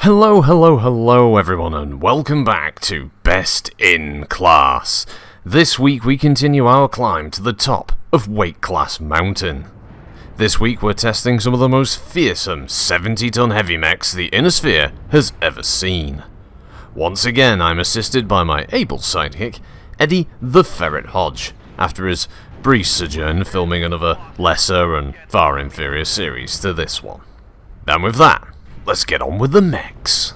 Hello everyone, and welcome back to Best in Class. This week we continue our climb to the top of Weight Class Mountain. This week we're testing some of the most fearsome 70-ton heavy mechs the Inner Sphere has ever seen. Once again I'm assisted by my able sidekick, Eddie the Ferret Hodge, after his brief sojourn filming another lesser and far inferior series to this one. And with that, let's get on with the mechs.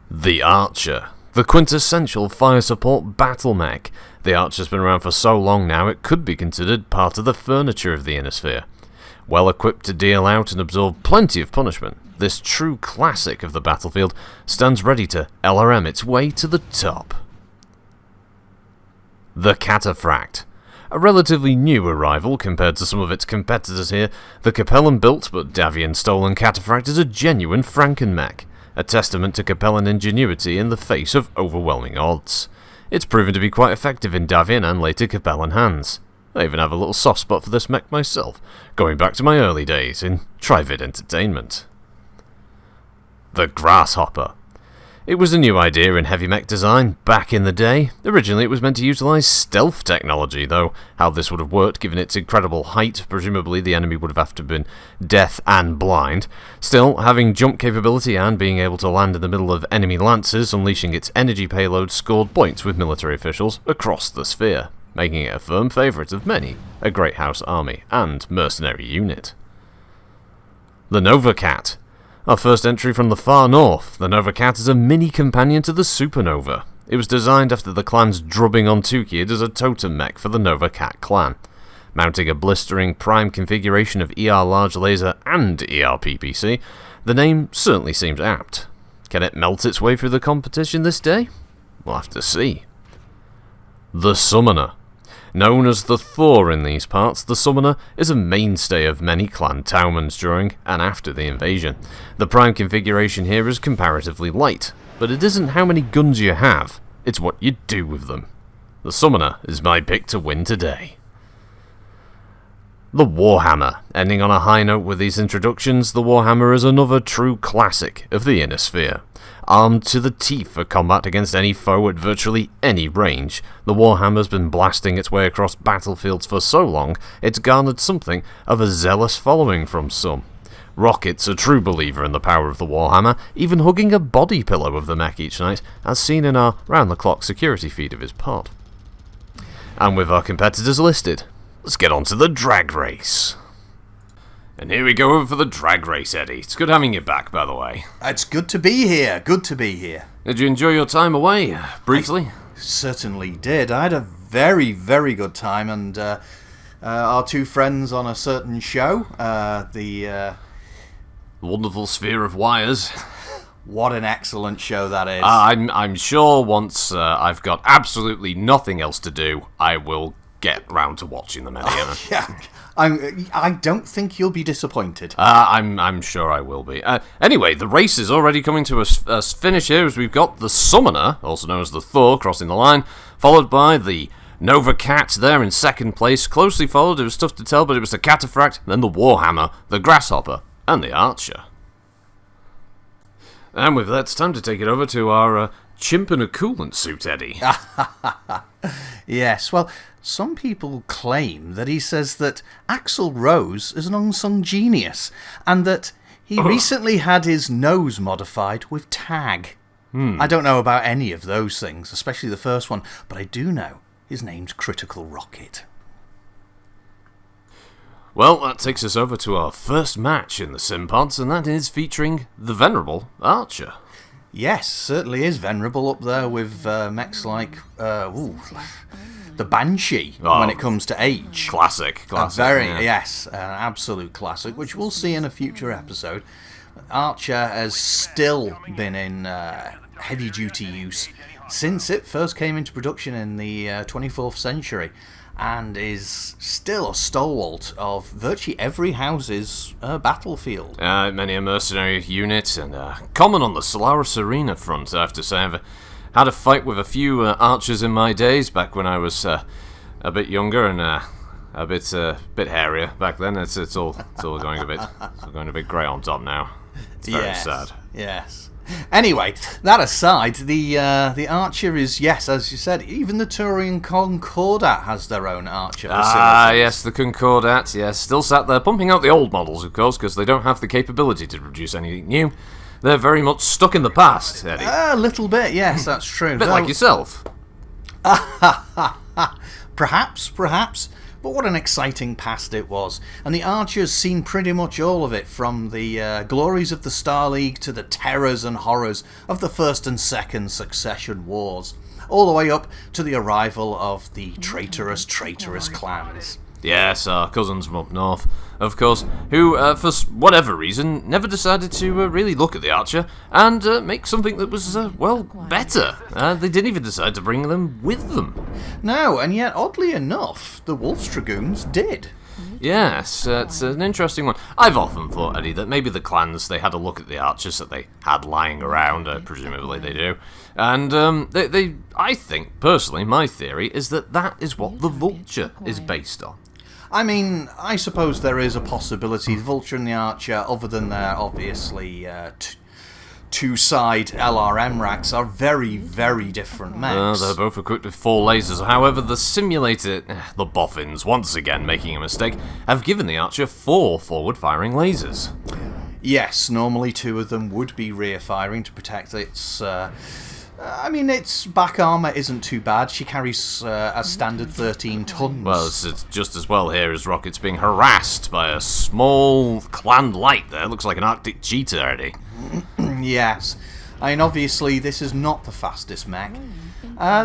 The Archer, the quintessential fire support battle mech. The Archer's been around for so long now it could be considered part of the furniture of the Inner Sphere. Well equipped to deal out and absorb plenty of punishment, this true classic of the battlefield stands ready to LRM its way to the top. The Cataphract. A relatively new arrival compared to some of its competitors here, the Capellan-built but Davian-stolen Cataphract is a genuine Franken-mech, a testament to Capellan ingenuity in the face of overwhelming odds. It's proven to be quite effective in Davian and later Capellan hands. I even have a little soft spot for this mech myself, going back to my early days in Trivid Entertainment. The Grasshopper. It was a new idea in heavy mech design back in the day. Originally it was meant to utilise stealth technology, though how this would have worked given its incredible height, presumably the enemy would have to have been deaf and blind. Still, having jump capability and being able to land in the middle of enemy lances, unleashing its energy payload scored points with military officials across the sphere, making it a firm favourite of many a Great House army and mercenary unit. The Novacat. Our first entry from the far north, the Novacat is a mini-companion to the Supernova. It was designed after the clan's drubbing on Tukid as a totem mech for the Novacat clan. Mounting a blistering prime configuration of ER Large Laser and ER PPC, the name certainly seems apt. Can it melt its way through the competition this day? We'll have to see. The Summoner. Known as the Thor in these parts, the Summoner is a mainstay of many clan Taumans during and after the invasion. The prime configuration here is comparatively light, but it isn't how many guns you have, it's what you do with them. The Summoner is my pick to win today. The Warhammer. Ending on a high note with these introductions, the Warhammer is another true classic of the Inner Sphere. Armed to the teeth for combat against any foe at virtually any range, the Warhammer's been blasting its way across battlefields for so long, it's garnered something of a zealous following from some. Rocket's a true believer in the power of the Warhammer, even hugging a body pillow of the mech each night, as seen in our round-the-clock security feed of his pod. And with our competitors listed, let's get on to the drag race. And here we go over for the drag race, Eddie. It's good having you back, by the way. It's good to be here. Good to be here. Did you enjoy your time away, briefly? I certainly did. I had a very, very good time, and our two friends on a certain show, the Wonderful Sphere of Wires. What an excellent show that is. I'm sure once I've got absolutely nothing else to do, I will get round to watching them, Eddie. Yeah. I don't think you'll be disappointed. I'm sure I will be. Anyway, the race is already coming to a finish here as we've got the Summoner, also known as the Thor, crossing the line, followed by the Novacat there in second place. Closely followed, it was tough to tell, but it was the Cataphract, then the Warhammer, the Grasshopper, and the Archer. And with that, it's time to take it over to our chimp in a coolant suit, Eddie. Yes, well, some people claim that he says that Axl Rose is an unsung genius, and that he recently had his nose modified with tag. I don't know about any of those things, especially the first one, but I do know his name's Critical Rocket. Well, that takes us over to our first match in the Simpods, and that is featuring the venerable Archer. Yes, certainly is venerable up there with mechs like the Banshee when it comes to age. Classic. Yes, an absolute classic, which we'll see in a future episode. Archer has still been in heavy-duty use since it first came into production in the 24th century, and is still a stalwart of virtually every house's battlefield. Many a mercenary unit, and common on the Solaris Arena front, I have to say. I've had a fight with a few archers in my days, back when I was a bit younger and a bit hairier back then. It's all going a bit grey on top now. It's very sad. Yes. Anyway, that aside, the Archer is, yes, as you said, even the Turian Concordat has their own Archer facilities. Ah, yes, the Concordat, yes, still sat there pumping out the old models, of course, because they don't have the capability to produce anything new. They're very much stuck in the past, Eddie. A little bit, yes, that's true. A bit like yourself. Perhaps. But what an exciting past it was. And the Archer's seen pretty much all of it, from the glories of the Star League to the terrors and horrors of the First and Second Succession Wars, all the way up to the arrival of the traitorous clans. Yes, our cousins from up north, of course, who, for whatever reason, never decided to really look at the Archer and make something that was, better. They didn't even decide to bring them with them. No, and yet, oddly enough, the Wolf's Dragoons did. Yes, it's an interesting one. I've often thought, Eddie, that maybe the clans, they had a look at the Archers that they had lying around, presumably they do, and I think, personally, my theory is that is what the Vulture is based on. I mean, I suppose there is a possibility the Vulture and the Archer, other than their obviously two-side LRM racks, are very, very different mechs. They're both equipped with 4 lasers. However, the simulator, the boffins, once again making a mistake, have given the Archer 4 forward-firing lasers. Yes, normally 2 of them would be rear-firing to protect its... its back armour isn't too bad. She carries a standard 13 tons. Well, it's just as well here as Rocket's being harassed by a small clan light there. Looks like an Arctic cheetah, Eddie. Yes. I mean, obviously, this is not the fastest mech.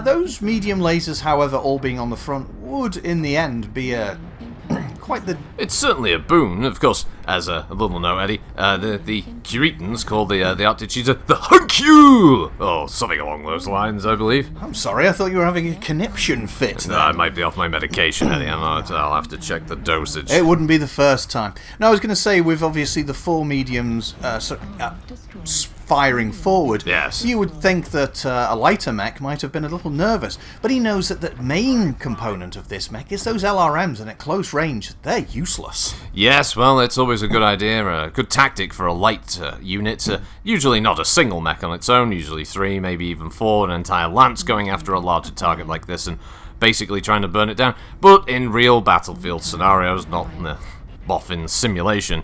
Those medium lasers, however, all being on the front, would, in the end, be quite the... It's certainly a boon, of course. As a little note, Eddie, the Curetans call the Arctic cheetah the Hunkyu! Or something along those lines, I believe. I'm sorry, I thought you were having a conniption fit there. I might be off my medication, Eddie. I'll have to check the dosage. It wouldn't be the first time. No, I was going to say, with obviously the 4 mediums firing forward, yes, you would think that a lighter mech might have been a little nervous, but he knows that the main component of this mech is those LRMs, and at close range, they're useless. Yes, well, it's always a good idea, a good tactic for a light unit. Usually not a single mech on its own, usually 3, maybe even 4, an entire lance going after a larger target like this and basically trying to burn it down. But in real battlefield scenarios, not in the boffin simulation,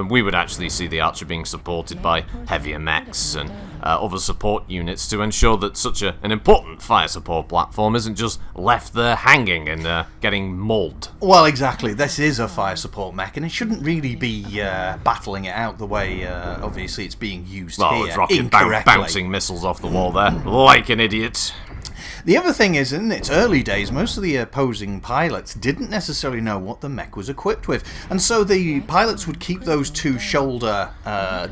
we would actually see the Archer being supported by heavier mechs and other support units to ensure that such an important fire support platform isn't just left there hanging and getting mauled. Well, exactly. This is a fire support mech, and it shouldn't really be battling it out the way, obviously, it's being used here. It's Rocket bouncing missiles off the wall there, like an idiot. The other thing is, in its early days, most of the opposing pilots didn't necessarily know what the mech was equipped with, and so the pilots would keep those 2 shoulder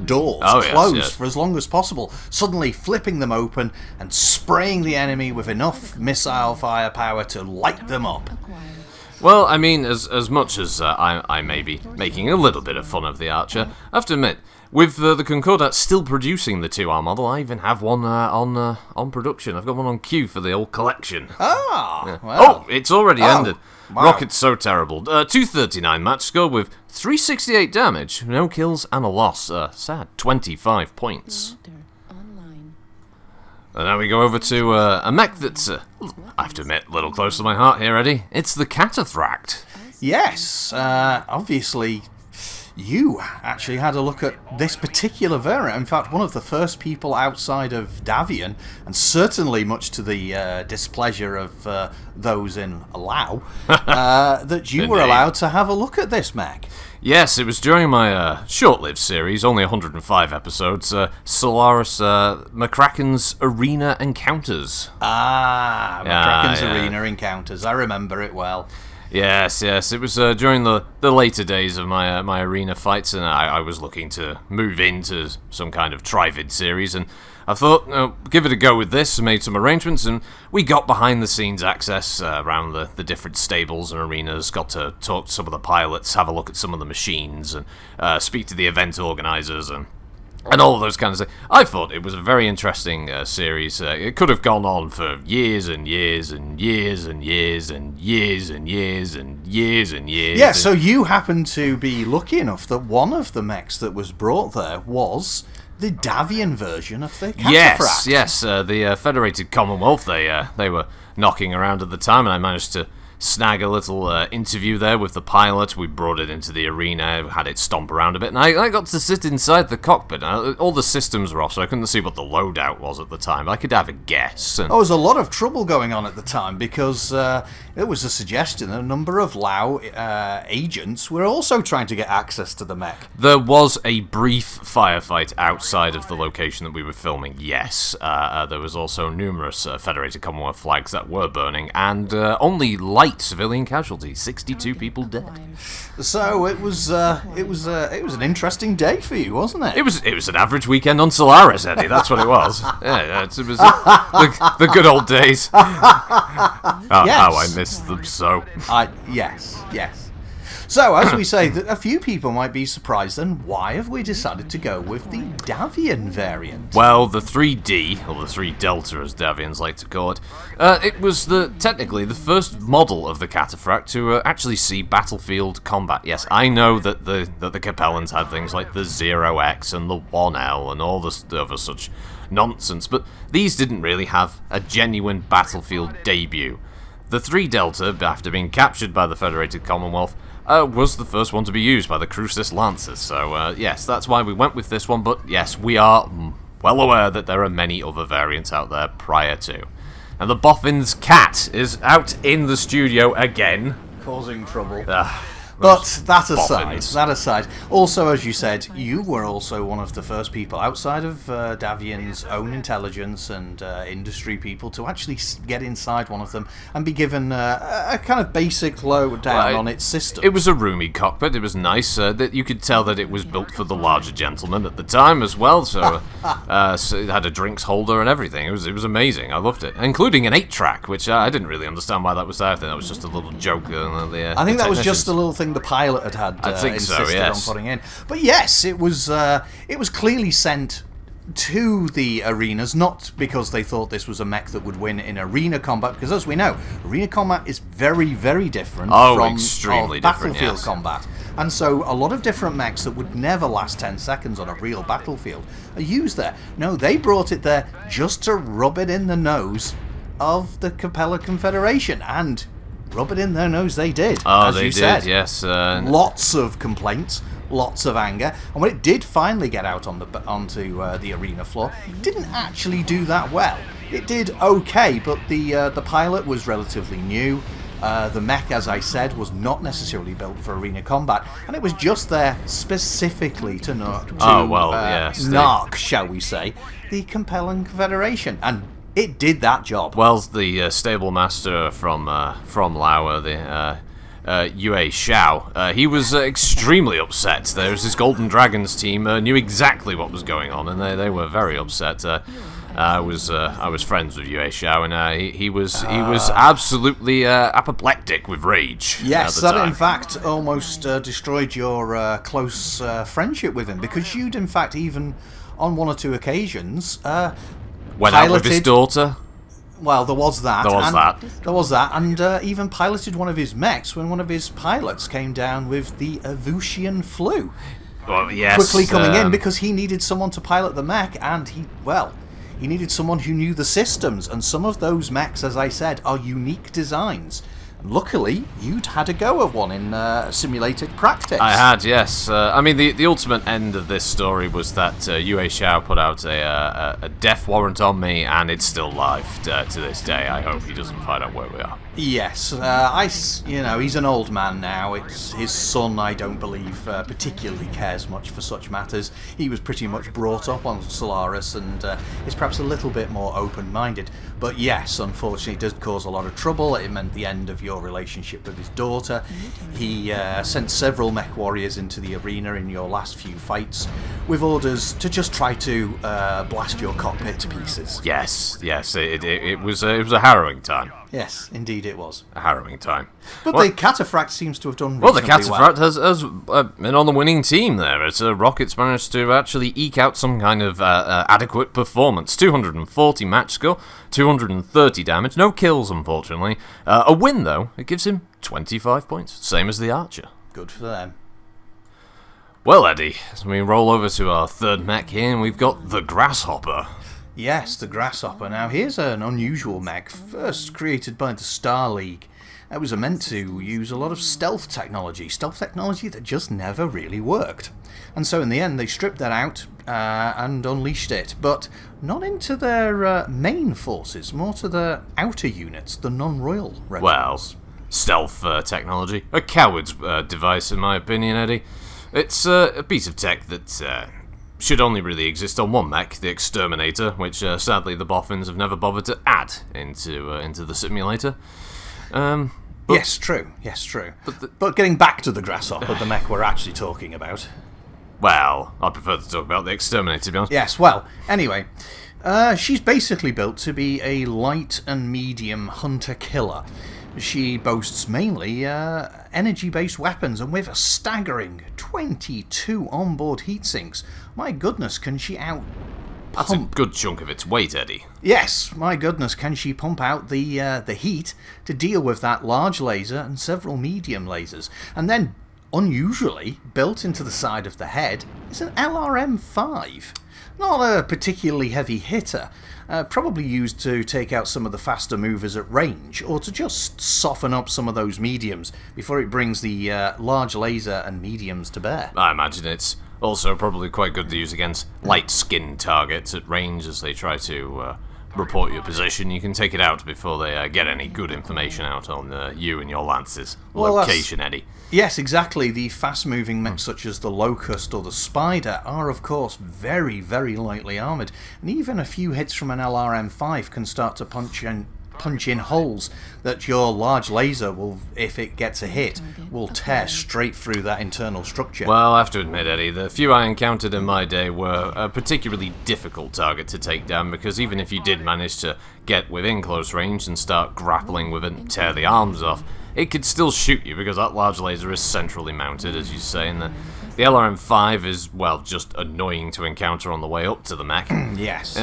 doors closed for as long as possible, suddenly flipping them open and spraying the enemy with enough missile firepower to light them up. Well, I mean, as much as I may be making a little bit of fun of the Archer, I have to admit, with the Concordat still producing the 2R model, I even have one on production. I've got one on queue for the old collection. Well. Oh, it's already ended. Wow. Rocket's so terrible. 239 match score with 368 damage, no kills and a loss. Sad, 25 points. And now we go over to a mech that's, I have to admit, a little close to my heart here, Eddie. It's the cataphract. Yes, obviously... You actually had a look at this particular variant. In fact, one of the first people outside of Davian, and certainly much to the displeasure of those in Lao, that you were allowed to have a look at this mech. Yes, it was during my short-lived series, only 105 episodes, Solaris McCracken's Arena Encounters. McCracken's Arena Encounters. I remember it well. Yes, it was during the later days of my arena fights, and I was looking to move into some kind of Trivid series, and I thought, give it a go with this, made some arrangements, and we got behind-the-scenes access around the different stables and arenas, got to talk to some of the pilots, have a look at some of the machines, and speak to the event organisers, and and all of those kinds of things. I thought it was a very interesting series. It could have gone on for years and years and years and years and years and years and years and years. Yeah, so you happen to be lucky enough that one of the mechs that was brought there was the Davian version of the cataphract. Yes, the Federated Commonwealth, they were knocking around at the time, and I managed to snag a little interview there with the pilot. We brought it into the arena, had it stomp around a bit, and I got to sit inside the cockpit. All the systems were off, so I couldn't see what the loadout was at the time. I could have a guess. There was a lot of trouble going on at the time because there was a suggestion that a number of Lao agents were also trying to get access to the mech. There was a brief firefight outside of the location that we were filming, yes. There was also numerous Federated Commonwealth flags that were burning, and only light civilian casualties, 62 people dead. So it was an interesting day for you, wasn't it? It was an average weekend on Solaris, Eddie. That's what it was. Yeah, it was the good old days. Yes. How I miss them so. Yes. So, as we say, a few people might be surprised, then why have we decided to go with the Davian variant? Well, the 3D, or the 3 Delta as Davians like to call it, it was technically the first model of the cataphract to actually see battlefield combat. Yes, I know that the Capellans had things like the 0X and the 1L and all the other such nonsense, but these didn't really have a genuine battlefield debut. The 3 Delta, after being captured by the Federated Commonwealth, was the first one to be used by the Crucis Lancers. So, yes, that's why we went with this one, but yes, we are well aware that there are many other variants out there prior to. And the Boffin's cat is out in the studio again. Causing trouble. But that aside, also, as you said, you were also one of the first people outside of Davian's own intelligence and industry people to actually get inside one of them and be given a kind of basic lowdown on its system. It was a roomy cockpit. It was nice. That you could tell that it was built for the larger gentleman at the time as well. So, so it had a drinks holder and everything. It was amazing. I loved it, including an 8-track, which I didn't really understand why that was there. I think that was just a little joke. I think that was just a little thing the pilot had insisted on putting in. But yes, it was clearly sent to the arenas, not because they thought this was a mech that would win in arena combat, because as we know, arena combat is very, very different from extremely battlefield combat. And so a lot of different mechs that would never last 10 seconds on a real battlefield are used there. No, they brought it there just to rub it in the nose of the Capella Confederation, and rub it in their nose they did. Oh, as they you did, said. yes. Lots of complaints, lots of anger, and when it did finally get out onto the arena floor, it didn't actually do that well. It did okay, but the pilot was relatively new. The mech, as I said, was not necessarily built for arena combat, and it was just there specifically to narc, shall we say, the Capellan Confederation, and it did that job. Well, the stable master from Lao, the Yue Xiao, he was extremely upset. There was this Golden Dragons team knew exactly what was going on, and they were very upset. I was friends with Yue Xiao, and he was absolutely apoplectic with rage. Yes, that in fact almost destroyed your close friendship with him, because you'd in fact even on one or two occasions went out with his daughter. Well, there was that. There was that, and even piloted one of his mechs when one of his pilots came down with the Avusian flu. Well, yes. Quickly coming in because he needed someone to pilot the mech, and he needed someone who knew the systems, and some of those mechs, as I said, are unique designs. Luckily, you'd had a go of one in simulated practice. I had, yes. I mean, the ultimate end of this story was that Yue Xiao put out a death warrant on me, and it's still live to this day. I hope he doesn't find out where we are. Yes, he's an old man now. It's his son, I don't believe, particularly cares much for such matters. He was pretty much brought up on Solaris and is perhaps a little bit more open-minded. But yes, unfortunately, it did cause a lot of trouble. It meant the end of your relationship with his daughter. He sent several mech warriors into the arena in your last few fights with orders to just try to blast your cockpit to pieces. Yes, it was a harrowing time. Yes, indeed it was. A harrowing time. But the cataphract seems to have done well. The reasonably cataphract has been on the winning team there. As Rockets managed to actually eke out some kind of adequate performance. 240 match score, 230 damage, no kills unfortunately. A win though, it gives him 25 points, same as the Archer. Good for them. Well, Eddie, as we roll over to our third mech here, and we've got the Grasshopper. Yes, the Grasshopper. Now, here's an unusual mech, first created by the Star League. It was meant to use a lot of stealth technology that just never really worked. And so in the end, they stripped that out and unleashed it, but not into their main forces, more to the outer units, the non-royal regiments. Well, stealth technology. A coward's device, in my opinion, Eddie. It's a piece of tech that should only really exist on one mech, the Exterminator, which sadly the boffins have never bothered to add into the simulator. Yes, true. But getting back to the Grasshopper, the mech we're actually talking about. Well, I prefer to talk about the Exterminator, to be honest. Yes, well, anyway, she's basically built to be a light and medium hunter-killer. She boasts mainly energy-based weapons, and with a staggering 22 onboard heatsinks. My goodness, can she out-pump... That's a good chunk of its weight, Eddie. Yes, my goodness, can she pump out the heat to deal with that large laser and several medium lasers. And then, unusually, built into the side of the head is an LRM-5. Not a particularly heavy hitter, probably used to take out some of the faster movers at range, or to just soften up some of those mediums before it brings the large laser and mediums to bear. I imagine it's also probably quite good to use against light-skinned targets at range as they try to report your position. You can take it out before they get any good information out on you and your lance's location, Eddie. Yes, exactly. The fast-moving mechs such as the Locust or the Spider are, of course, very, very lightly armoured, and even a few hits from an LRM-5 can start to punch in holes that your large laser will, if it gets a hit, will tear straight through that internal structure. Well, I have to admit, Eddie, the few I encountered in my day were a particularly difficult target to take down, because even if you did manage to get within close range and start grappling with it and tear the arms off, it could still shoot you because that large laser is centrally mounted, as you say, and the LRM-5 is, well, just annoying to encounter on the way up to the mech. Yes.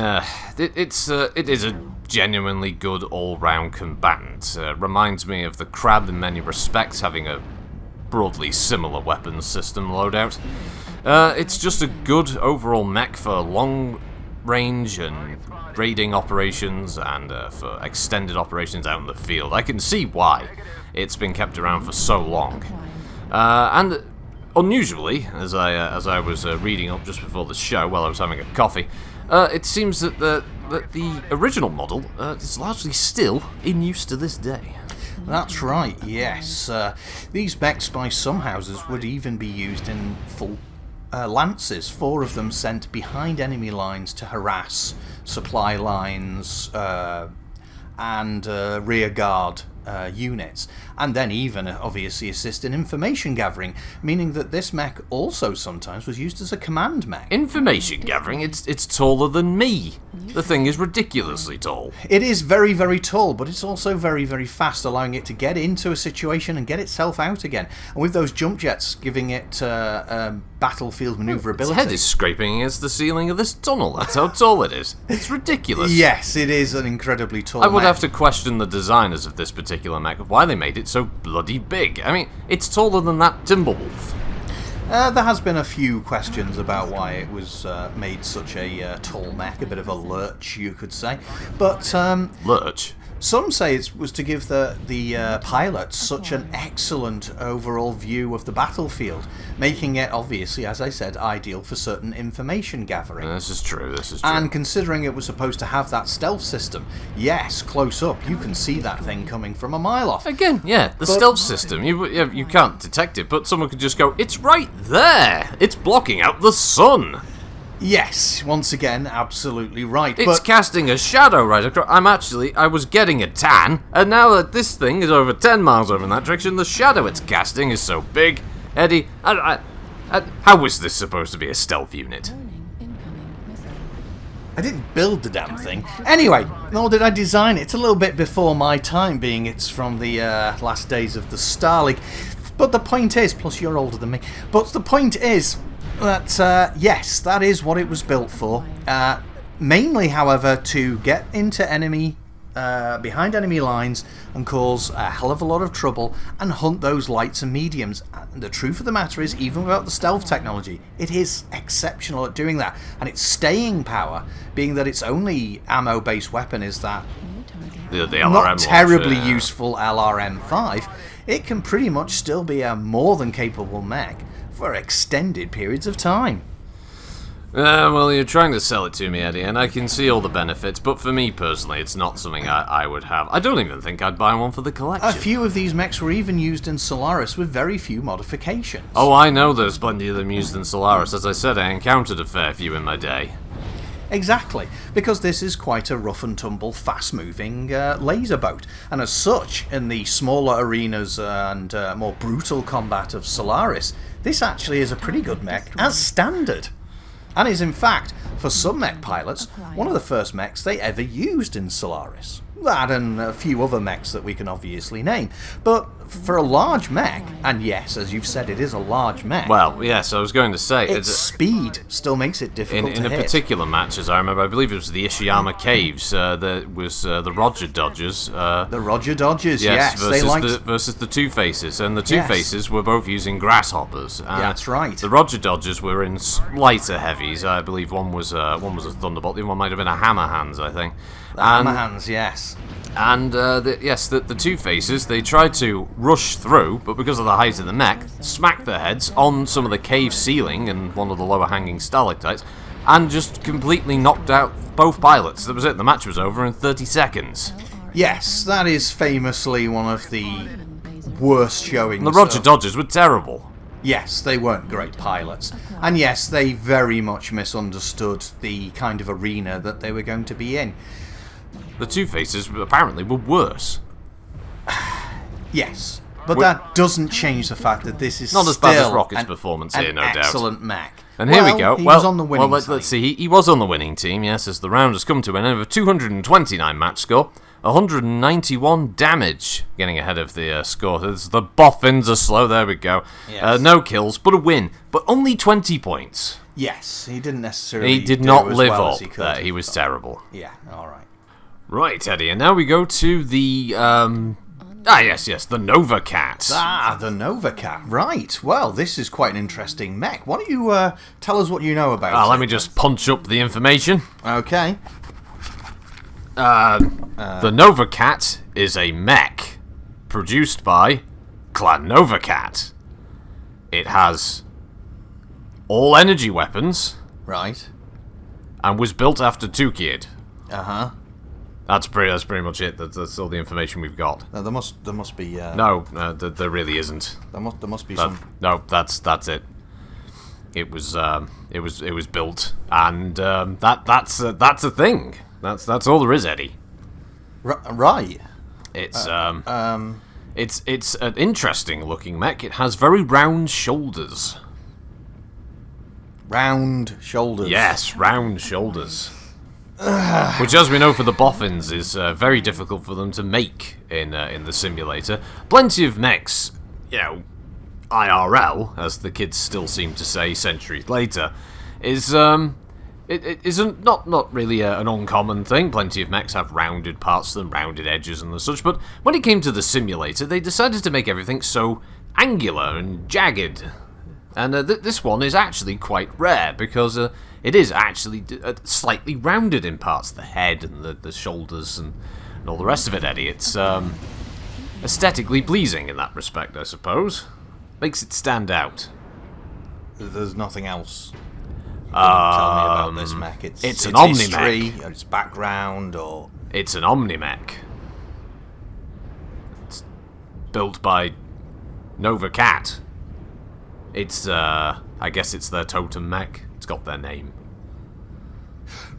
It is a genuinely good all-round combatant. Reminds me of the Crab in many respects, having a broadly similar weapons system loadout. It's just a good overall mech for long range and raiding operations and for extended operations out in the field. I can see why it's been kept around for so long. And unusually, as I was reading up just before the show while I was having a coffee, it seems that the original model is largely still in use to this day. That's right, yes. These mechs by some houses would even be used in full lances, 4 of them sent behind enemy lines to harass supply lines and rear guard units, and then even obviously assist in information gathering, meaning that this mech also sometimes was used as a command mech. Information gathering? It's taller than me. The thing is ridiculously tall. It is very, very tall, but it's also very, very fast, allowing it to get into a situation and get itself out again. And with those jump jets giving it battlefield maneuverability. Its head is scraping against the ceiling of this tunnel. That's how tall it is. It's ridiculous. Yes, it is an incredibly tall I would mech. have to question the designers of this particular mech of why they made it so bloody big. I mean, it's taller than that Timberwolf. There has been a few questions about why it was made such a tall mech, a bit of a lurch, you could say. But Lurch? some say it was to give the pilots such an excellent overall view of the battlefield, making it, obviously, as I said, ideal for certain information gathering. This is true, this is true. And considering it was supposed to have that stealth system, yes, close up, you can see that thing coming from a mile off. Again, yeah, the stealth system, you can't detect it, but someone could just go, it's right there! It's blocking out the sun! Yes, once again, absolutely right. It's casting a shadow right across. I was getting a tan, and now that this thing is over 10 miles over in that direction, the shadow it's casting is so big. Eddie, how is this supposed to be a stealth unit? I didn't build the damn thing. Anyway, nor did I design it. It's a little bit before my time, being it's from the last days of the Star League. But the point is, plus you're older than me, but the point is that, yes, that is what it was built for. Mainly, however, to get into behind enemy lines and cause a hell of a lot of trouble and hunt those lights and mediums. And the truth of the matter is, even without the stealth technology, it is exceptional at doing that. And its staying power, being that its only ammo-based weapon is that the LRM not terribly launcher, useful LRM-5, it can pretty much still be a more than capable mech for extended periods of time. Well, you're trying to sell it to me, Eddie, and I can see all the benefits, but for me personally, it's not something I would have. I don't even think I'd buy one for the collection. A few of these mechs were even used in Solaris with very few modifications. Oh, I know there's plenty of them used in Solaris. As I said, I encountered a fair few in my day. Exactly, because this is quite a rough and tumble, fast-moving laser boat, and as such, in the smaller arenas and more brutal combat of Solaris, this actually is a pretty good mech as standard. And is, in fact, for some mech pilots, one of the first mechs they ever used in Solaris. That and a few other mechs that we can obviously name. But for a large mech, and yes, as you've said, it is a large mech. Well, yes, I was going to say... its speed still makes it difficult to hit. In a particular match, as I remember, I believe it was the Ishiyama Caves, there was the Roger Dodgers. The Roger Dodgers, yes. Versus the Two Faces, and the Two Faces were both using Grasshoppers. That's right. The Roger Dodgers were in lighter heavies. I believe one was a Thunderbolt, the other one might have been a Hammer Hands, I think. Hammer Hands, yes. And the Two Faces, they tried to rush through, but because of the height of the mech, smacked their heads on some of the cave ceiling and one of the lower hanging stalactites, and just completely knocked out both pilots. That was it. The match was over in 30 seconds. Yes, that is famously one of the worst showings. The Roger Dodgers were terrible. Yes, they weren't great pilots. And yes, they very much misunderstood the kind of arena that they were going to be in. The Two Faces apparently were worse. Yes, but that doesn't change the fact that this is not as bad as Rocket's performance here, no doubt. Excellent mech. And here we go. He was on the winning side. Let's see. He was on the winning team, yes, as the round has come to an end with a 229 match score, 191 damage, getting ahead of the score. The boffins are slow. There we go. Yes. No kills, but a win, but only 20 points. Yes, he didn't necessarily. He did not do live as well up as he could. there. He was terrible. Yeah. All right. Right, Eddie, and now we go to the, the Novacat. The Novacat, right. Well, this is quite an interesting mech. Why don't you tell us what you know about it? Let me just punch up the information. Okay. The Novacat is a mech produced by Clan Novacat. It has all energy weapons. Right. And was built after Tukid. Uh-huh. That's pretty much it. That's all the information we've got. No, there must be. No, there really isn't. There must be some. No, that's it. It was built, and that's a thing. That's all there is, Eddie. Right. It's it's an interesting looking mech. It has very round shoulders. Round shoulders. Yes, round shoulders. Which, as we know for the boffins, is very difficult for them to make in the simulator. Plenty of mechs, IRL, as the kids still seem to say centuries later, is it isn't not really an uncommon thing. Plenty of mechs have rounded parts to them, rounded edges and the such. But when it came to the simulator, they decided to make everything so angular and jagged. And this one is actually quite rare because it is actually slightly rounded in parts, the head and the shoulders and all the rest of it, Eddie. It's aesthetically pleasing in that respect, I suppose. Makes it stand out. There's nothing else you can tell me about this mech. It's an Omni-Mech. History, its background, or... It's an Omni-Mech. It's built by Novacat. It's, I guess it's their totem mech. It's got their name.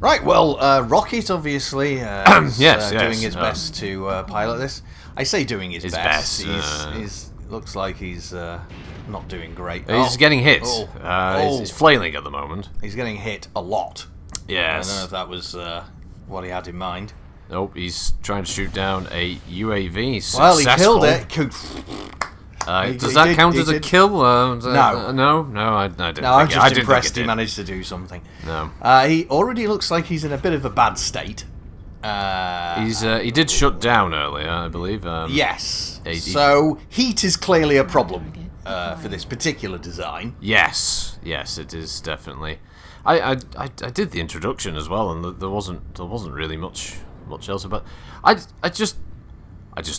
Right, well, Rocket obviously is doing his best to pilot this. I say doing his best. He's looks like he's not doing great. He's getting hit. He's flailing at the moment. He's getting hit a lot. Yes. I don't know if that was what he had in mind. Nope, he's trying to shoot down a UAV. Well, he killed it. Does that count as a kill? No. No, I didn't. No, I'm just impressed he managed to do something. No. He already looks like he's in a bit of a bad state. He did shut down earlier, I believe. Yes. So heat is clearly a problem for this particular design. Yes, it is definitely. I did the introduction as well, and there wasn't really much else about. I just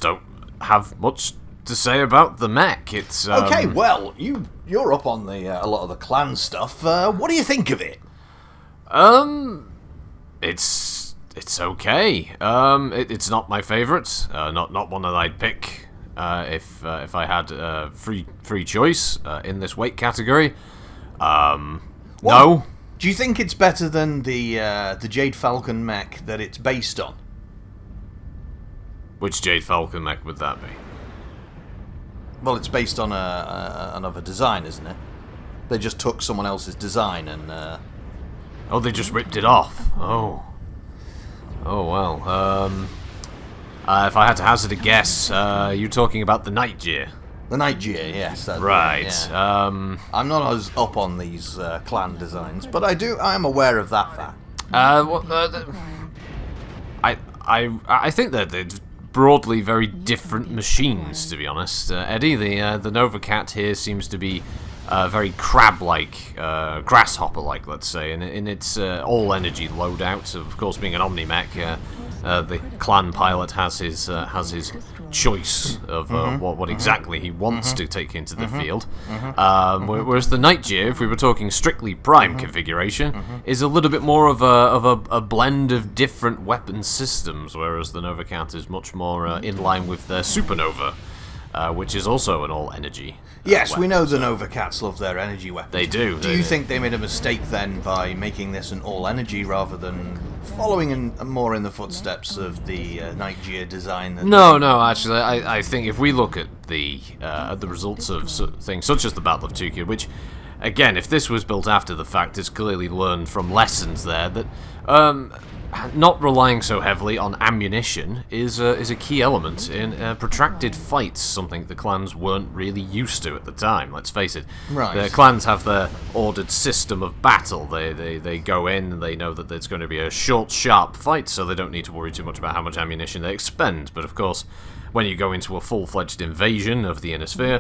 don't have much to say about the mech. It's okay. Well, you're up on the a lot of the clan stuff. What do you think of it? It's okay. It's not my favourite. Not one that I'd pick if I had free choice in this weight category. No. Do you think it's better than the Jade Falcon mech that it's based on? Which Jade Falcon mech would that be? Well, it's based on another design, isn't it? They just took someone else's design and... Oh, they just ripped it off. Oh well. If I had to hazard a guess, you're talking about the Nightgear. The Nightgear, yes. Right. Yeah. I'm not as up on these clan designs, but I am aware of that fact. I think that they're broadly very different machines, to be honest. Eddie, the Novacat here seems to be very crab-like, grasshopper-like, let's say, in its all-energy loadout. Of course, being an Omni-Mech, the clan pilot has his choice of what exactly he wants to take into the field. Whereas the Nightgear, if we were talking strictly prime configuration, is a little bit more of a blend of different weapon systems, whereas the Novacat is much more in line with their Supernova, which is also an all-energy. Yes, weapon, we know the Novacats love their energy weapons. They do. Do you think they made a mistake then by making this an all-energy rather than following more in the footsteps of the Nightgear design? No, actually, I think if we look at the results of things such as the Battle of Tukir, which, again, if this was built after the fact, it's clearly learned from lessons there that not relying so heavily on ammunition is a key element in protracted fights, something the clans weren't really used to at the time, let's face it. Right. The clans have their ordered system of battle. They go in and they know that there's going to be a short, sharp fight, so they don't need to worry too much about how much ammunition they expend. But of course, when you go into a full-fledged invasion of the Inner Sphere,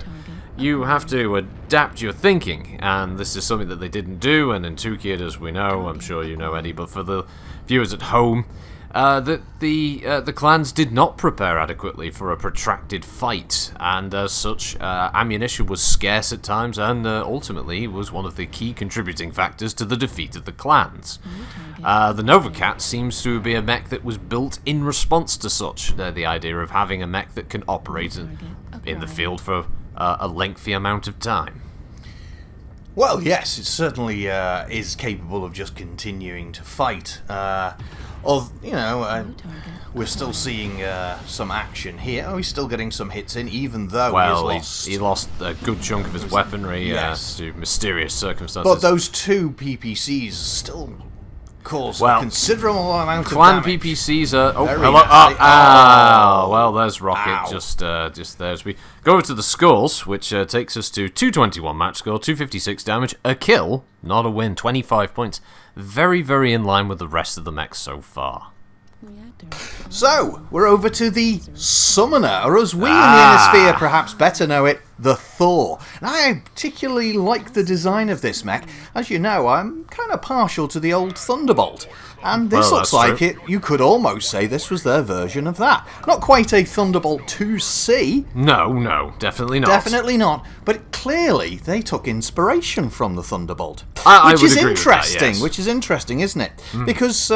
you have to adapt your thinking, and this is something that they didn't do, and in Tukir, as we know, I'm sure you know, Eddie, but for the viewers at home, that the clans did not prepare adequately for a protracted fight, and as such, ammunition was scarce at times, and ultimately was one of the key contributing factors to the defeat of the clans. The Novacat seems to be a mech that was built in response to such, the idea of having a mech that can operate in the field for a lengthy amount of time. Well, yes, it certainly is capable of just continuing to fight. We're still seeing some action here. Oh, he's still getting some hits in, even though he lost a good chunk of his weaponry to mysterious circumstances. But those two PPCs still cause a considerable amount of clan damage. PPCs are... Oh, Very hello. nasty. Well, there's Rocket just there as we go over to the scores, which takes us to 221 match score, 256 damage, a kill, not a win, 25 points. Very, very in line with the rest of the mechs so far. So, we're over to the Summoner, or as we in the Inner Sphere perhaps better know it, the Thor. And I particularly like the design of this mech. As you know, I'm kind of partial to the old Thunderbolt. And this looks like it, you could almost say this was their version of that. Not quite a Thunderbolt 2C. No, definitely not. Definitely not. But clearly, they took inspiration from the Thunderbolt. I would which is agree interesting, with that, yes. Which is interesting, isn't it? Because...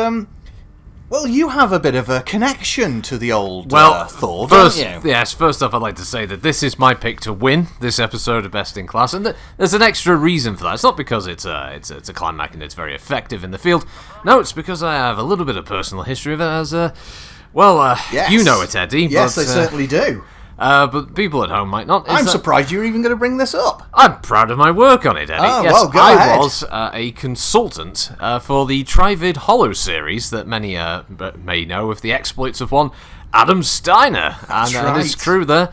Well, you have a bit of a connection to the old Thor, first, don't you? Yes, first off, I'd like to say that this is my pick to win this episode of Best in Class, and there's an extra reason for that. It's not because it's a clan mech and it's very effective in the field. No, it's because I have a little bit of personal history of it as Yes. You know it, Eddie. Yes, but, they certainly do. But people at home might not. I'm surprised you're even going to bring this up. I'm proud of my work on it, Eddie. Oh, yes, well, go I ahead. was a consultant for the Trivid Hollow series that many may know of the exploits of one Adam Steiner and his crew there,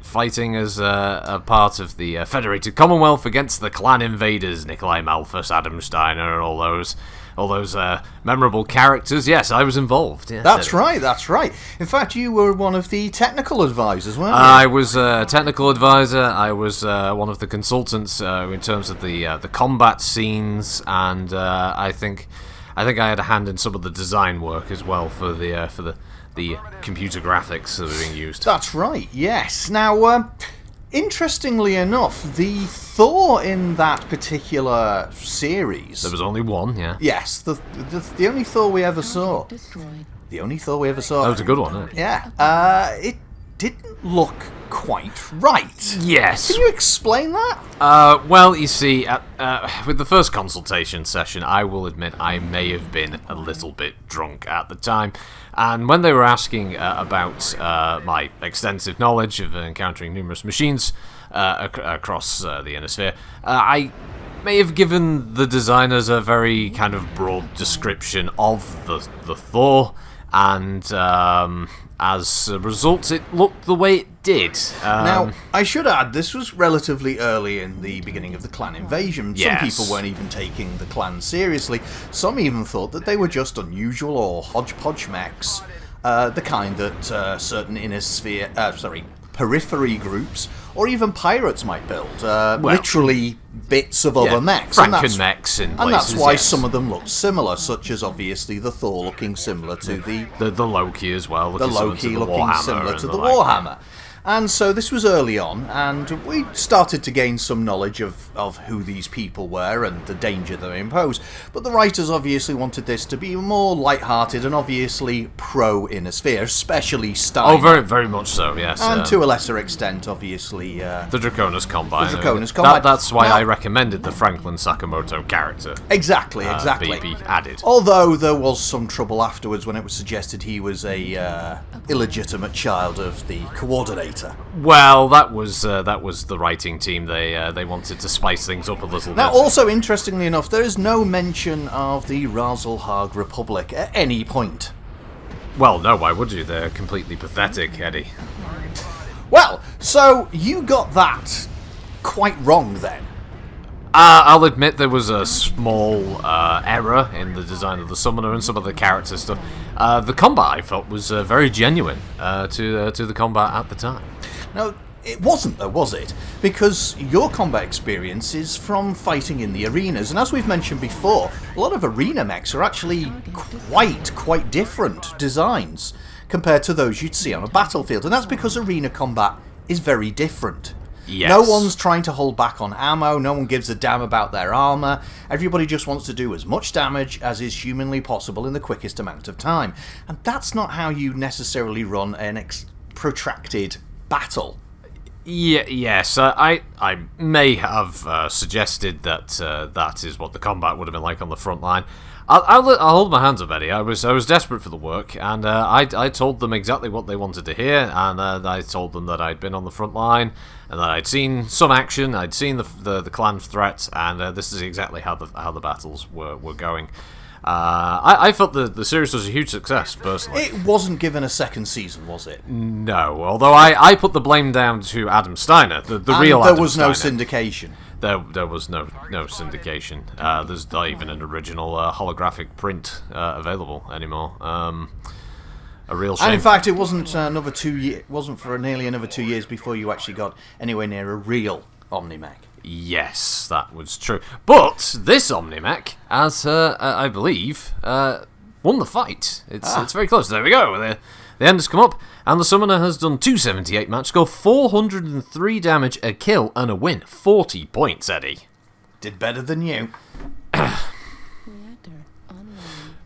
fighting as a part of the Federated Commonwealth against the clan invaders, Nikolai Malthus, Adam Steiner, all those memorable characters. Yes, I was involved. Yes, That's right. In fact, you were one of the technical advisors, weren't you? I was a technical advisor. I was one of the consultants in terms of the combat scenes, and I think I had a hand in some of the design work as well for the computer graphics that were being used. That's right. Yes. Now, interestingly enough, the Thor in that particular series... There was only one, yeah. Yes, the only Thor we ever saw. The only Thor we ever saw. That was a good one, wasn't it? Yeah. It didn't look quite right. Yes. Can you explain that? Well, you see, with the first consultation session, I will admit I may have been a little bit drunk at the time. And when they were asking about my extensive knowledge of encountering numerous machines across the Inner Sphere, I may have given the designers a very kind of broad description of the Thor, and as a result, it looked the way it did. Now, I should add, this was relatively early in the beginning of the clan invasion. Some people weren't even taking the clan seriously. Some even thought that they were just unusual or hodgepodge mechs, the kind that certain Inner Sphere, periphery groups, or even pirates might build. Literally bits of other mechs. Franken mechs in places, and that's why some of them look similar, such as obviously the Thor looking similar to the Loki as well. The Loki looking similar to the Warhammer. And so this was early on, and we started to gain some knowledge of who these people were and the danger they impose. But the writers obviously wanted this to be more light-hearted and obviously pro-Inner Sphere, especially Steiner. Oh, very, very much so, yes. And to a lesser extent, obviously... the Draconis Combine. The Draconis Combine. That's why I recommended the Franklin Sakamoto character. Exactly. Be added. Although there was some trouble afterwards when it was suggested he was a illegitimate child of the Coordinator. Well, that was the writing team. They wanted to spice things up a little bit. Now, also interestingly enough, there is no mention of the Razelhag Republic at any point. Well, no, why would you? They're completely pathetic, Eddie. Well, so you got that quite wrong then. I'll admit there was a small error in the design of the summoner and some of the character stuff. The combat, I felt, was very genuine to the combat at the time. No, it wasn't though, was it? Because your combat experience is from fighting in the arenas, and as we've mentioned before, a lot of arena mechs are actually quite different designs compared to those you'd see on a battlefield, and that's because arena combat is very different. Yes. No one's trying to hold back on ammo, no one gives a damn about their armour, everybody just wants to do as much damage as is humanly possible in the quickest amount of time. And that's not how you necessarily run an protracted battle. Yes, I may have suggested that that is what the combat would have been like on the front line. I'll hold my hands up, Eddie. I was desperate for the work, and I told them exactly what they wanted to hear, and I told them that I'd been on the front line, and that I'd seen some action, I'd seen the clan threat, and this is exactly how the battles were going. I felt the series was a huge success, personally. It wasn't given a second season, was it? No, although I put the blame down to Adam Steiner, the real Adam Steiner. There was no syndication. There was no syndication. There's not even an original holographic print available anymore. A real shame. And in fact, it wasn't wasn't for nearly another 2 years before you actually got anywhere near a real Omni-Mech. Yes, that was true. But this Omni-Mech, as I believe, won the fight. It's very close. There we go. The end has come up, and the Summoner has done 278 match score, 403 damage, a kill, and a win. 40 points, Eddie. Did better than you.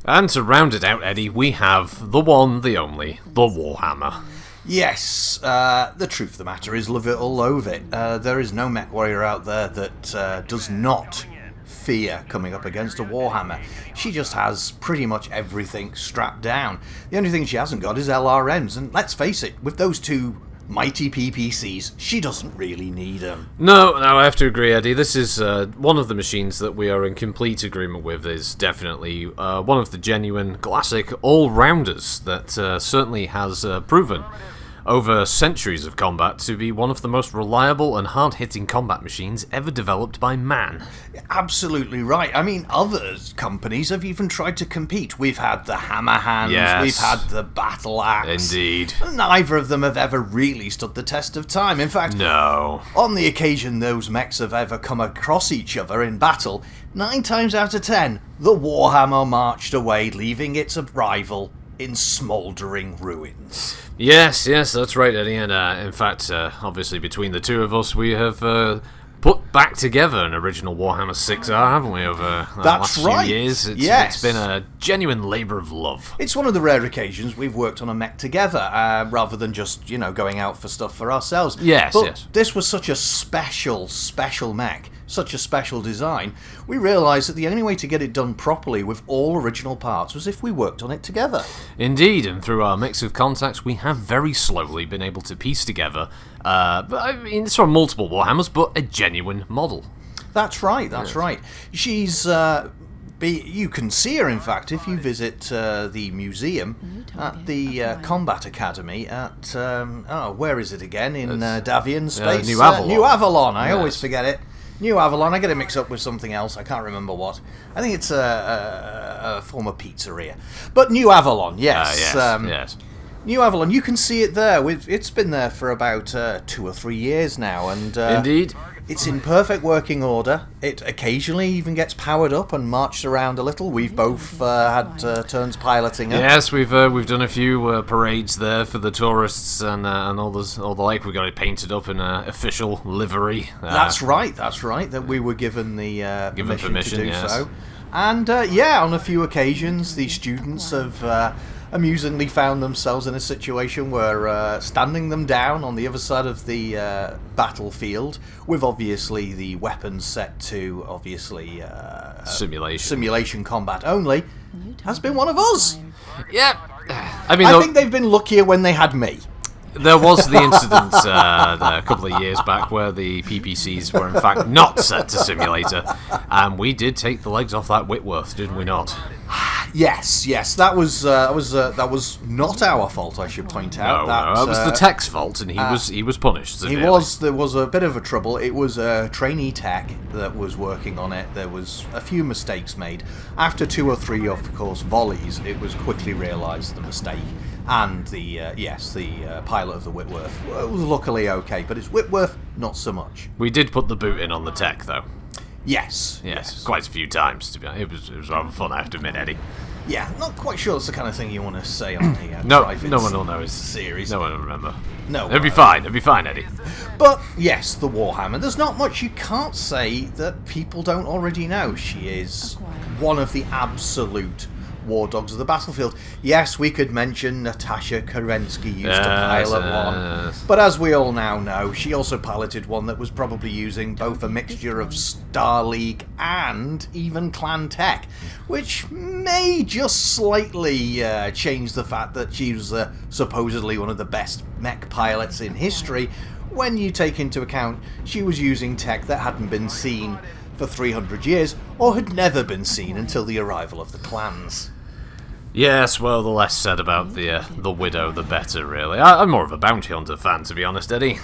And to round it out, Eddie, we have the one, the only, the Warhammer. Yes, the truth of the matter is, love it or loathe it. There is no mech warrior out there that does not fear coming up against a Warhammer. She just has pretty much everything strapped down. The only thing she hasn't got is LRMs, and let's face it, with those two mighty PPCs, she doesn't really need them. No, I have to agree, Eddie. This is one of the machines that we are in complete agreement with. Is definitely one of the genuine classic all-rounders that certainly has proven over centuries of combat to be one of the most reliable and hard-hitting combat machines ever developed by man. Absolutely right. I mean, other companies have even tried to compete. We've had the Hammer Hands, Yes. we've had the Battle Axe. Indeed. Neither of them have ever really stood the test of time. In fact, No. on the occasion those mechs have ever come across each other in battle, 9 times out of 10, the Warhammer marched away, leaving its rival in smouldering ruins. Yes, that's right, Eddie. And in fact, obviously between the two of us, we have put back together an original Warhammer 6R, haven't we, over the last few years? It's been a genuine labour of love. It's one of the rare occasions we've worked on a mech together, rather than just, going out for stuff for ourselves. Yes. This was such a special mech, such a special design, we realised that the only way to get it done properly with all original parts was if we worked on it together. Indeed, and through our mix of contacts, we have very slowly been able to piece together, it's from multiple Warhammers, but a genuine model. That's right. She's... you can see her, in fact, if you visit the museum at the Combat Academy at... where is it again? In Davian space? New Avalon. New Avalon, I always forget it. New Avalon, I get it mixed up with something else, I can't remember what. I think it's a former pizzeria. But New Avalon, yes. Yes. New Avalon, you can see it there. It's been there for about 2 or 3 years now, and Indeed. It's in perfect working order. It occasionally even gets powered up and marched around a little. We've both had turns piloting it. Yes, we've done a few parades there for the tourists and all the like. We got it painted up in official livery. That's right. That we were given the permission to do yes. so. And on a few occasions, the students have amusingly found themselves in a situation where standing them down on the other side of the battlefield, with obviously the weapons set to simulation combat only, has been one of us. Yeah, I think they've been luckier when they had me. There was the incident a couple of years back where the PPCs were in fact not set to simulator, and we did take the legs off that Whitworth, didn't we not? Yes, that was not our fault, I should point out. No, that was the tech's fault, and he was punished severely. There was a bit of a trouble. It was a trainee tech that was working on it. There was a few mistakes made. After 2 or 3, of course, volleys, it was quickly realised the mistake. And the pilot of the Whitworth was luckily okay, but it's Whitworth, not so much. We did put the boot in on the tech, though. Yes. Quite a few times, to be honest. It was rather fun, I have to admit, Eddie. Yeah, not quite sure it's the kind of thing you want to say on the no one will know his series. No one will remember. No, it'll be fine, Eddie. But yes, the Warhammer. There's not much you can't say that people don't already know. She is one of the absolute war dogs of the battlefield. Yes, we could mention Natasha Kerensky used to pilot one, but as we all now know, she also piloted one that was probably using both a mixture of Star League and even Clan Tech, which may just slightly change the fact that she was supposedly one of the best mech pilots in history, when you take into account she was using tech that hadn't been seen for 300 years, or had never been seen until the arrival of the clans. Yes, well, the less said about the Widow, the better, really. I'm more of a bounty hunter fan, to be honest, Eddie.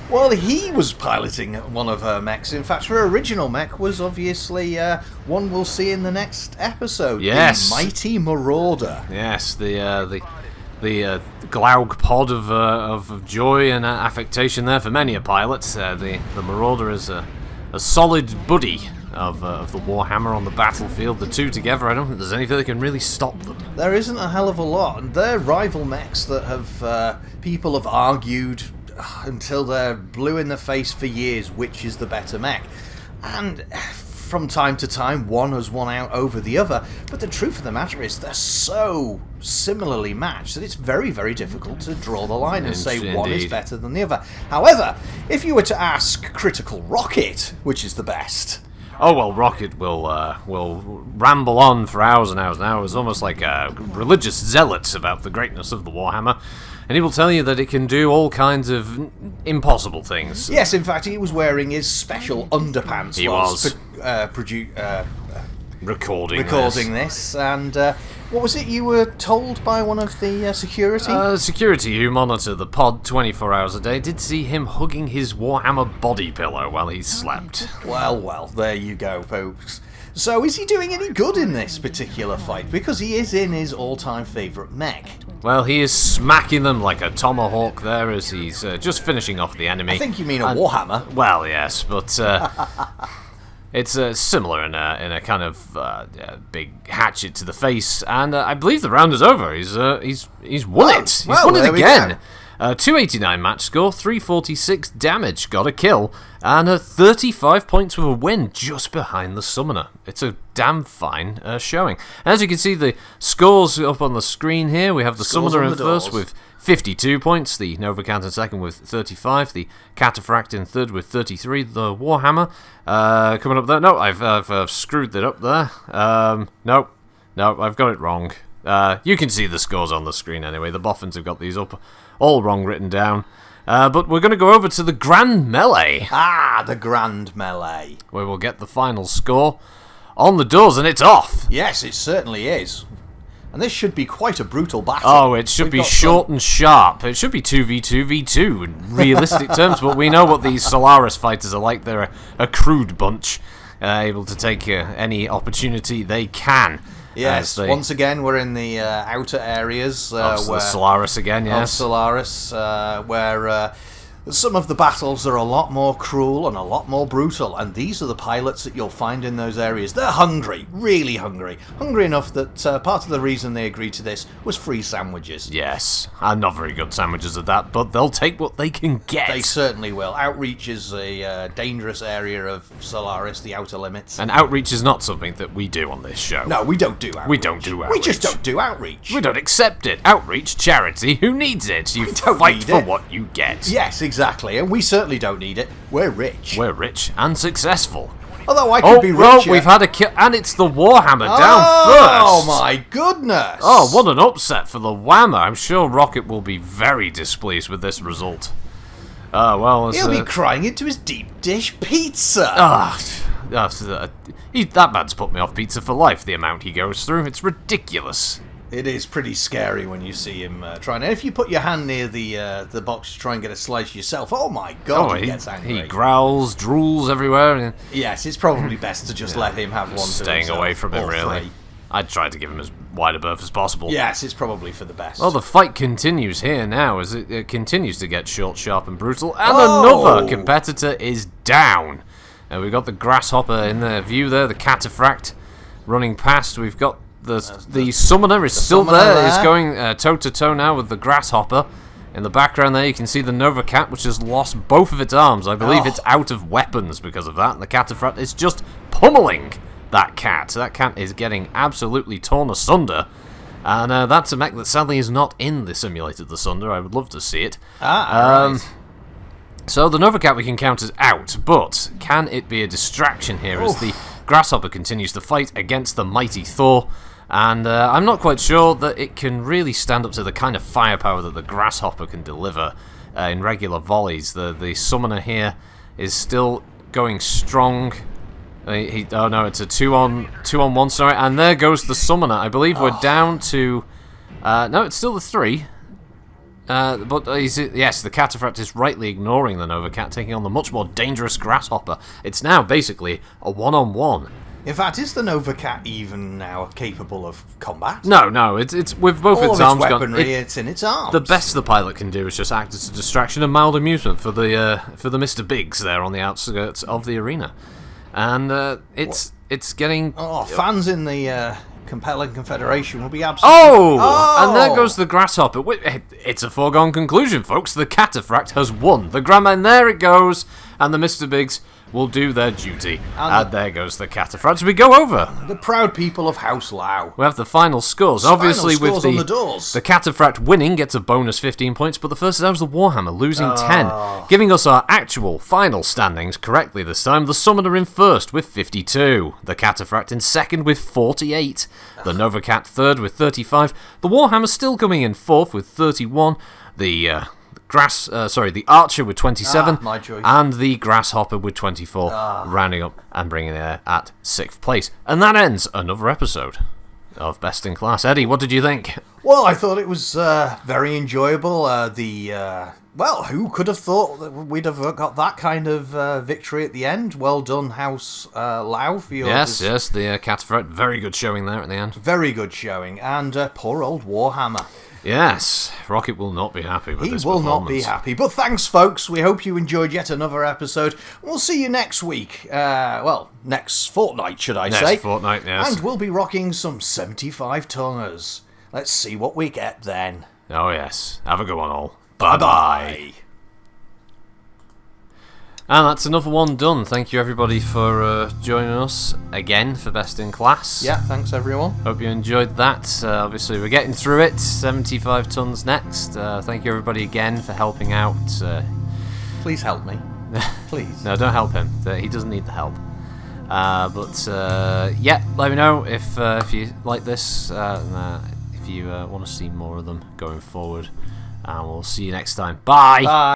Well, he was piloting one of her mechs. In fact, her original mech was obviously one we'll see in the next episode. Yes. The Mighty Marauder. Yes, the Glaug pod of joy and affectation there for many a pilot. The Marauder is a solid buddy of the Warhammer on the battlefield. The two together, I don't think there's anything that can really stop them. There isn't a hell of a lot, and they're rival mechs that have people have argued until they're blue in the face for years which is the better mech. And from time to time, one has won out over the other, but the truth of the matter is they're so similarly matched that it's very, very difficult to draw the line and say one is better than the other. However, if you were to ask Critical Rocket which is the best... Oh, well, Rocket will ramble on for hours and hours and hours, almost like a religious zealot about the greatness of the Warhammer, and he will tell you that it can do all kinds of impossible things. Yes, in fact, he was wearing his special underpants. He was. Recording this, and what was it you were told by one of the security? Security who monitor the pod 24 hours a day did see him hugging his Warhammer body pillow while he slept. Well, there you go, folks. So is he doing any good in this particular fight? Because he is in his all-time favourite mech. Well, he is smacking them like a tomahawk there as he's just finishing off the enemy. I think you mean a Warhammer. Well, yes, but... It's similar in a kind of big hatchet to the face, and I believe the round is over. He's won it. He's won it again. 289 match score, 346 damage, got a kill, and 35 points with a win, just behind the Summoner. It's a damn fine showing. As you can see, the scores up on the screen here. We have the Summoner in first with 52 points, the Novacat in second with 35, the Cataphract in third with 33, the Warhammer coming up there. No, I've screwed that up there. No, I've got it wrong. You can see the scores on the screen anyway. The Boffins have got these up all wrong written down. But we're going to go over to the Grand Melee. The Grand Melee. Where we'll get the final score on the doors, and it's off. Yes, it certainly is. And this should be quite a brutal battle. Oh, it should be short and sharp. It should be 2v2v2 in realistic terms, but we know what these Solaris fighters are like. They're a crude bunch, able to take any opportunity they can. Yes, once again, we're in the outer areas. Of the Solaris again, yes. Of Solaris, where some of the battles are a lot more cruel and a lot more brutal, and these are the pilots that you'll find in those areas. They're hungry, really hungry. Hungry enough that part of the reason they agreed to this was free sandwiches. Yes, and not very good sandwiches at that, but they'll take what they can get. They certainly will. Outreach is a dangerous area of Solaris, the outer limits. And outreach is not something that we do on this show. No, we don't do outreach. We don't do outreach. We just don't do outreach. We don't accept it. Outreach, charity, who needs it? You fight for what you get. Yes, exactly, and we certainly don't need it. We're rich. We're rich and successful. Although I could be richer. Oh, we've had a kill, and it's the Warhammer down first. Oh my goodness! Oh, what an upset for the Whammer. I'm sure Rocket will be very displeased with this result. Well, he'll be crying into his deep dish pizza. That man's put me off pizza for life. The amount he goes through, it's ridiculous. It is pretty scary when you see him trying. And if you put your hand near the box to try and get a slice yourself, oh my god, he gets angry. He growls, drools everywhere. Yes, it's probably best to just let him have one. Staying away from him, really. Three. I'd try to give him as wide a berth as possible. Yes, it's probably for the best. Well, the fight continues here now as it continues to get short, sharp, and brutal. And another competitor is down. We've got the Grasshopper in the view there, the Cataphract running past. We've got the Summoner is still there. He's going toe-to-toe now with the Grasshopper. In the background there, you can see the Novacat, which has lost both of its arms. I believe it's out of weapons because of that. And the Cataphract is just pummeling that cat. That cat is getting absolutely torn asunder. And that's a mech that sadly is not in the simulated The Sunder. I would love to see it. Right. So the Novacat we can count as out, but can it be a distraction here as the Grasshopper continues to fight against the mighty Thor? And I'm not quite sure that it can really stand up to the kind of firepower that the Grasshopper can deliver in regular volleys. The Summoner here is still going strong. Oh no, it's a 2-on-1, sorry. And there goes the Summoner. I believe we're down to... no, it's still the 3. But yes, the Cataphract is rightly ignoring the Novacat, taking on the much more dangerous Grasshopper. It's now basically a 1-on-1. In fact, is the Novacat even now capable of combat? No, it's with both its arms weaponry, gone. It's in its arms. The best the pilot can do is just act as a distraction and mild amusement for the Mr. Biggs there on the outskirts of the arena, and it's getting. Fans in the compelling confederation will be absolutely. And there goes the Grasshopper. It's a foregone conclusion, folks. The Cataphract has won the Grandma, and there it goes. and the Mr. Bigs will do their duty. And there goes the cataphract. We go over. The proud people of House Lau. We have the final scores. Obviously, Final with scores on the doors. the cataphract winning gets a bonus 15 points, but the first out was the Warhammer, losing 10. Giving us our actual final standings correctly this time. The Summoner in first with 52. The cataphract in second with 48. The Novacat third with 35. The Warhammer still coming in fourth with 31. The Archer with 27, my choice. and the Grasshopper with 24, rounding up and bringing it at 6th place. And that ends another episode of Best in Class. Eddie, what did you think? Well, I thought it was very enjoyable. Well, who could have thought that we'd have got that kind of victory at the end? Well done, House Lau, for your... Yes, the cataphract, very good showing there at the end. Very good showing, and poor old Warhammer. Yes, Rocket will not be happy with this performance. He will not be happy. But thanks, folks. We hope you enjoyed yet another episode. We'll see you next week. Next fortnight, should I say. Next fortnight, yes. And we'll be rocking some 75-tonners. Let's see what we get then. Oh, yes. Have a good one, all. Bye-bye. And that's another one done. Thank you, everybody, for joining us again for Best in Class. Yeah, thanks, everyone. Hope you enjoyed that. Obviously, we're getting through it. 75 tons next. Thank you, everybody, again, for helping out. Please help me. Please. No, don't help him. He doesn't need the help. Yeah, let me know if you like this, if you want to see more of them going forward. And we'll see you next time. Bye! Bye!